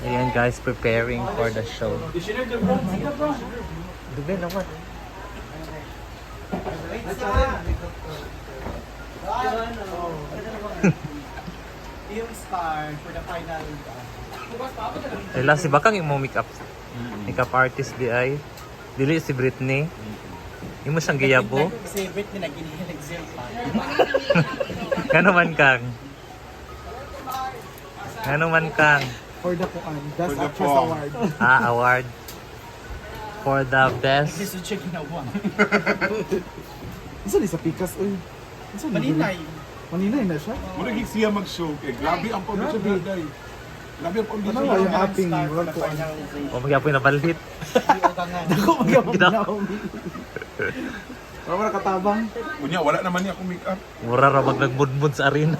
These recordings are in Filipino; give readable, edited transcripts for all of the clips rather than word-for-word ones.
Ayan guys, preparing for the show. Dube naman. Yung star for the final. Ay lang si Bakang yung makeup. Makeup artist di ay. Dili si Britney. Imo siyang giyabo. Si Britney nag-exam pa. Ngano man kang? Ngano man kang? For the Best Actress Award. Award. For the best. This is siya ginawa. Isa ni sa pikas, uy. Isa ni Maninay. Maninay na siya. Muna siya mag-show kay grabe ang foundation Grabe. day. Grabe ang foundation. Ano ba yung ating Star for wag the ko? final. O magyapoy na balit. Ako magyabang na ako. Para katabang. Kunya wala naman niya akong make up. Mura ra mag nagbudbud sa arena.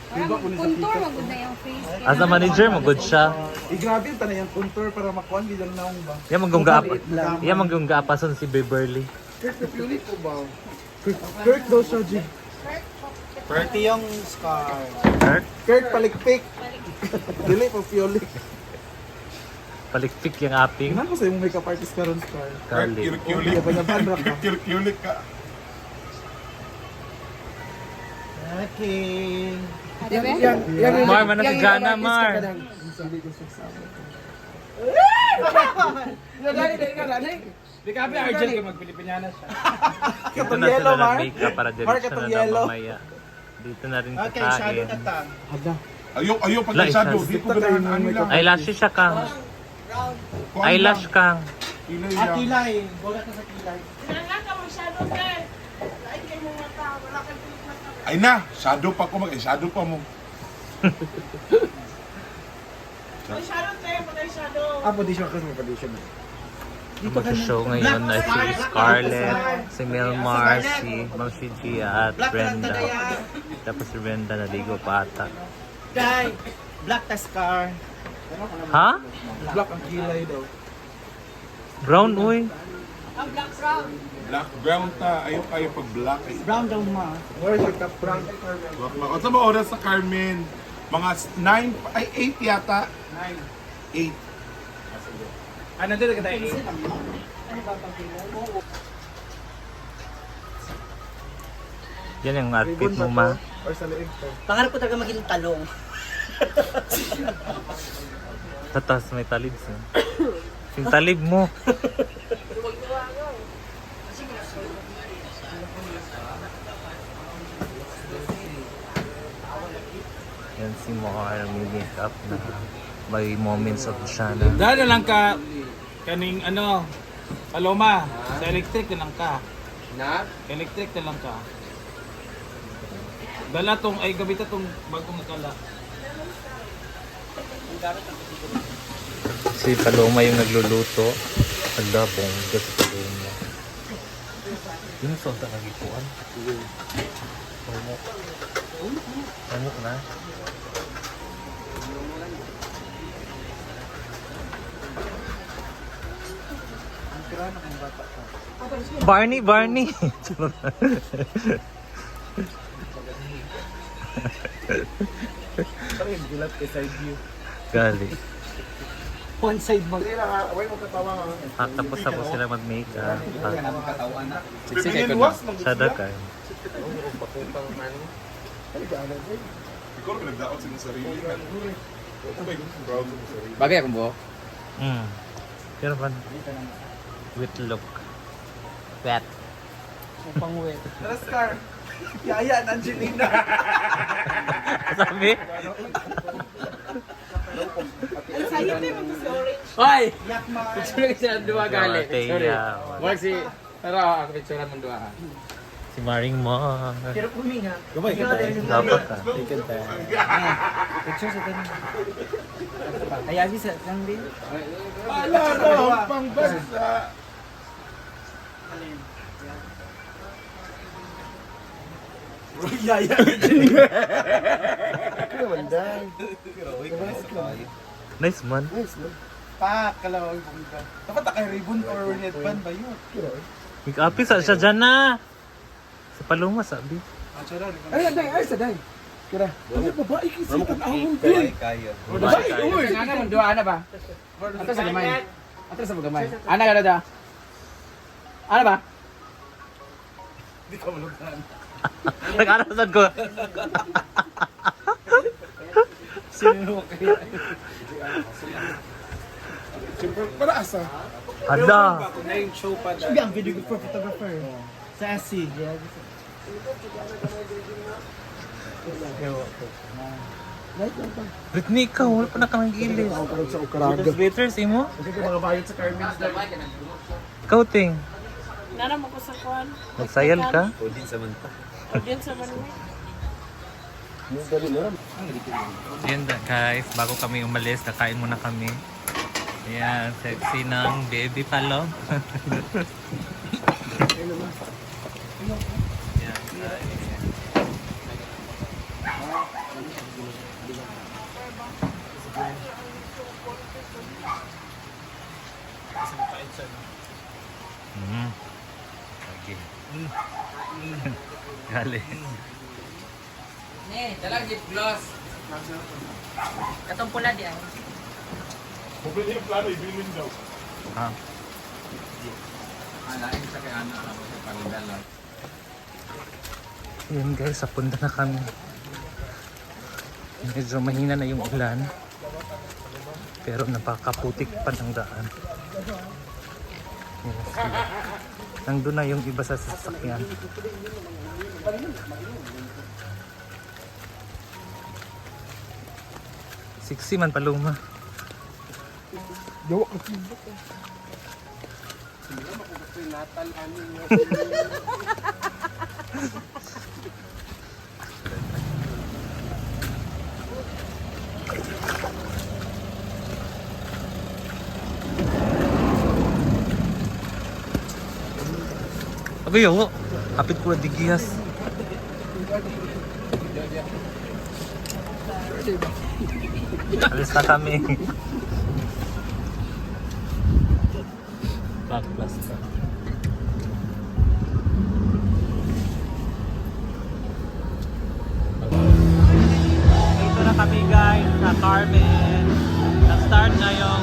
Contour, magod na yung face. As a manager, magod siya. Grabe yung tanay yung contour para makuha bilang naong ba. Yan manggungga apason si Beverly. Kirk na pili ko ba? Kirk daw siya, G. Ito yung scar. Kirk, Kirk palikpik. Dili pa piolik. palikpik yung aping. Tingnan ko sa yung makeup artist karon Scar. Kali. Kirkulik. Yaban-yaban ra ka. Kirkulik ka. Okay. Diba? Mar, manasagana, Mar. Di ka ba Argel ka mag-Pilipinyana siya? Dito Katong na yellow, sila Mar. nag-makeup para Mar, diretso katong na daw yellow. mamaya. Dito na rin Okay, shadow kakain. na ta. Ada. Ayaw pag Like, shadow. siya. Di ko ganahan ani lang. Eyelashes siya kang. Eyelash kang. Kilay Ah, lang. kilay. Wala ka sa kilay. Ay na, shadow pa ko shadow pa mo. Position ka sa position. Mag-show ngayon na si Scarlett, si Melmar, si Ma'am Shigia at Brenda. Tapos si Brenda naligo pa ata. Guy, black ta scar. Ha? Black ang kilay daw. Brown, uy. Black brown ta. Ayaw kayo pag black. Brown daw ma. Where's your cup prank? Sa mga oras sa Carmen, mga 8 yata. 8. Ano din ka tayo? Yan yung outfit mo, ma. Or sa leeg to? Pangarap ko talaga maging talong. Tatas, may talib siya. Yung talib mo. Yan si Mar, may makeup na may moments of Shana. Dahil lang ka kaning Paloma, sa electric na lang ka. Na? Electric na lang ka. Dala tong ay gabita tong bagong nakala. Si Paloma yung nagluluto. Ala, bongga si Paloma. Yun sa sa nagikuan. Amok na. Barney, Barney. Gulat kay side view. Gali. One side mag. Wait mo katawa nga. Tapos sila mag-makeup. Pipiliwas mag Sada ka. Ikaw rin nagdaot sa mga sarili. Ito ba yung proud sa sarili? Bagay akong buhok. Pero man, with look. Wet. Pang-wet. Tara Scar. Yaya na Angelina. Sabi? Hoy! Yak ma. Picture kasi ang dua gali. Sorry. Teya. Wag si pero ako picture mong dua. Si Maring Mar. Pero puminga. Dapat ka. Picture sa tanin. Ayabi sa lang din. Ala na, pang basta. Yaya. Nice man. Pa, kalawag bongga. Dapat nakay ribbon or headband ba yun? Make-up sa siya dyan na. Sa Paloma sabi. Ay, aday, ay, saday. Kira. Ano babae kasi tanawon Babae Babae, tayo. uy. Ano mo, dua ana ba? Ato sa gamay. Ato sa gamay. Ana ka da. Ano ba? Nag-arasan ko. Siyempre, para asa? Hala. Na yung show pa da. Sige, ang video for photographer. Sassy. Britney, ikaw. Wala pa na ka ng gilid. Karag sa Ukaraga. Glitters, imo? Kasi mga bayad sa Carmen. Ikaw, Ting. Nara mo ko sa kuan. Nagsayal ka? Audience sa Manila. Ayan na, guys. Bago kami umalis, nakain muna kami. Ayan, sexy ng baby palo. Ayan, guys. Okay. Galing. Dalang lip gloss. Katong pula di ay. Pwede yung plano, ibilin daw. Ha? Alain sa kay ana ako sa pangidala. Ayan guys, sapunta na kami. Medyo mahina na yung ulan. Pero napakaputik pa ng daan. Yes, sila. Nandun na yung iba sa sasakyan. Siksi man paluma. Yawa ka. Abi yawa. Kapit ko na digiyas. Alis na kami. Backblast ka. Dito na kami guys sa Carmen. Nag-start na yung